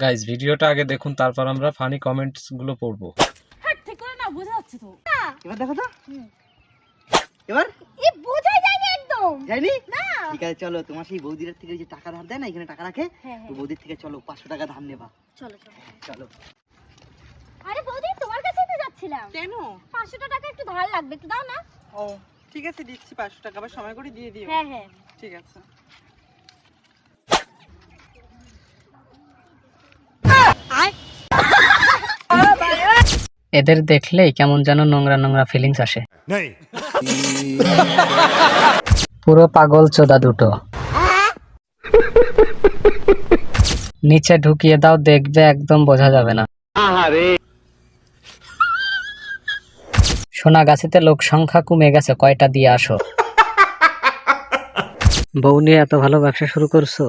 Guys ভিডিওটা আগে দেখুন, তারপর আমরা ফানি কমেন্টস গুলো পড়বো। হ্যাঁ ঠিক করে না, বোঝা যাচ্ছে তো। এবার দেখো তো এবার এ বোঝাই যায় না একদম। যাইনি না ঠিক আছে, চলো তোমার সেই বৌদির থেকে যে টাকা ধার দেয় না, এখানে টাকা রাখে, হ্যাঁ, হ্যাঁ। ওই বৌদির থেকে চলো 500 টাকা ধার নেবা। চলো চলো। চলো। আরে বৌদি, তোমার কাছেই তো যাচ্ছিলাম। কেন? 500 টাকা একটু ধার লাগবে, একটু দাও না। ও ঠিক আছে, দিচ্ছি 500 টাকা, আবার সময় করে দিয়ে দিও। হ্যাঁ হ্যাঁ। ঠিক আছে। এদের দেখলেই কেমন যেন নোংরা নোংরা ফিলিংস আসে। পুরো পাগল চোদা দুটো। নিচে ঢুকিয়ে দাও, দেখবে একদম বোঝা যাবে না। সোনাগাছিতে লোক সংখ্যা কমে গেছে, কয়টা দিয়ে আসো। বউ নিয়ে এত ভালো ব্যবসা শুরু করছো।